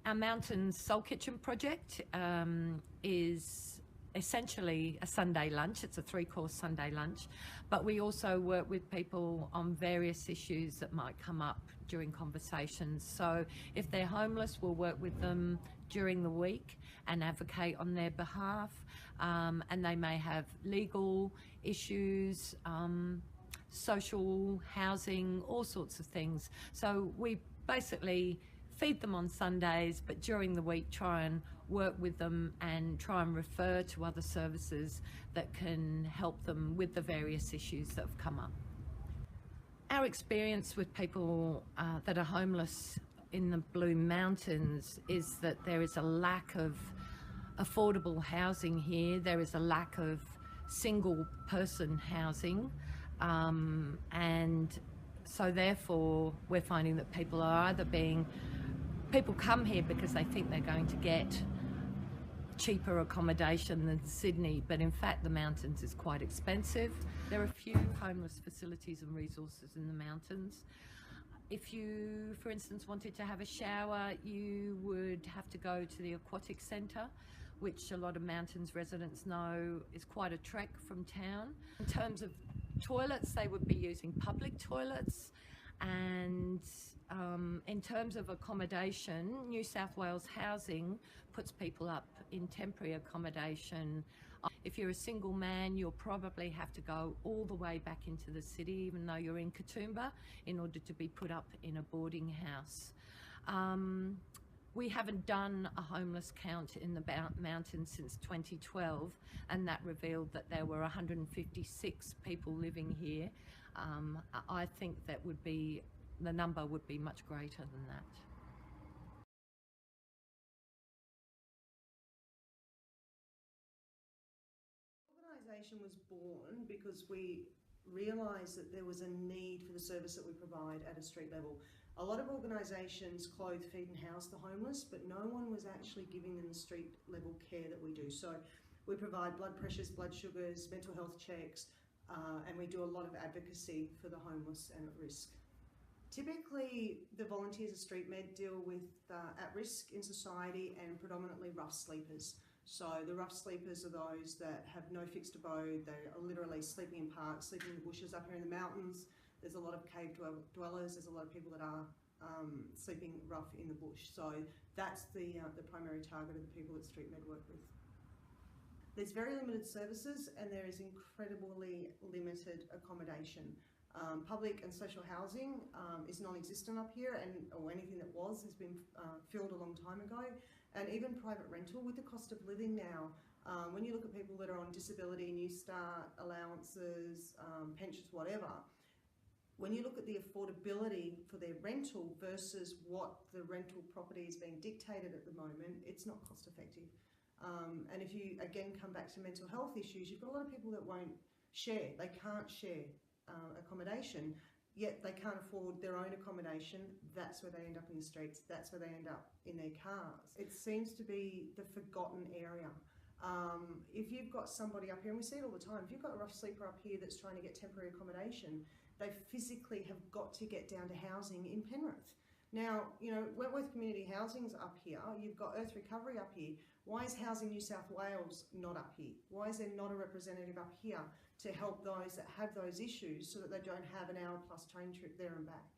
Our Mountains Soul Kitchen project is essentially a Sunday lunch. It's a 3-course Sunday lunch, but we also work with people on various issues that might come up during conversations. So if they're homeless, we'll work with them during the week and advocate on their behalf, and they may have legal issues, social housing, all sorts of things. So we basically feed them on Sundays, but during the week try and work with them and try and refer to other services that can help them with the various issues that have come up. Our experience with people that are homeless in the Blue Mountains is that there is a lack of affordable housing here. There is a lack of single person housing, and so therefore we're finding that people come here because they think they're going to get cheaper accommodation than Sydney, but in fact the mountains is quite expensive. There are few homeless facilities and resources in the mountains. If you, for instance, wanted to have a shower, you would have to go to the aquatic centre, which a lot of mountains residents know is quite a trek from town. In terms of toilets, they would be using public toilets, and in terms of accommodation, New South Wales Housing puts people up in temporary accommodation. If you're a single man, you'll probably have to go all the way back into the city, even though you're in Katoomba, in order to be put up in a boarding house. We haven't done a homeless count in the mountains since 2012, and that revealed that there were 156 people living here. I think that the number would be much greater than that. The organisation was born because we realised that there was a need for the service that we provide at a street level. A lot of organisations clothe, feed and house the homeless, but no one was actually giving them the street level care that we do. So we provide blood pressures, blood sugars, mental health checks, and we do a lot of advocacy for the homeless and at risk. Typically, the volunteers at Street Med deal with at risk in society and predominantly rough sleepers. So the rough sleepers are those that have no fixed abode. They are literally sleeping in parks, sleeping in the bushes up here in the mountains. There's a lot of cave dwellers. There's a lot of people that are sleeping rough in the bush. So that's the primary target of the people that Street Med work with. There's very limited services and there is incredibly limited accommodation. Public and social housing is non-existent up here, or anything that was has been filled a long time ago. And even private rental, with the cost of living now, when you look at people that are on disability, New Start, allowances, pensions, whatever, when you look at the affordability for their rental versus what the rental property is being dictated at the moment, it's not cost effective. And if you again come back to mental health issues, you've got a lot of people that won't share, they can't share accommodation, yet they can't afford their own accommodation. That's where they end up in the streets, that's where they end up in their cars. It seems to be the forgotten area. If you've got somebody up here, and we see it all the time, if you've got a rough sleeper up here that's trying to get temporary accommodation, they physically have got to get down to housing in Penrith. Now, you know, Wentworth Community Housing's up here, you've got Earth Recovery up here. Why is Housing New South Wales not up here? Why is there not a representative up here to help those that have those issues so that they don't have an hour plus train trip there and back?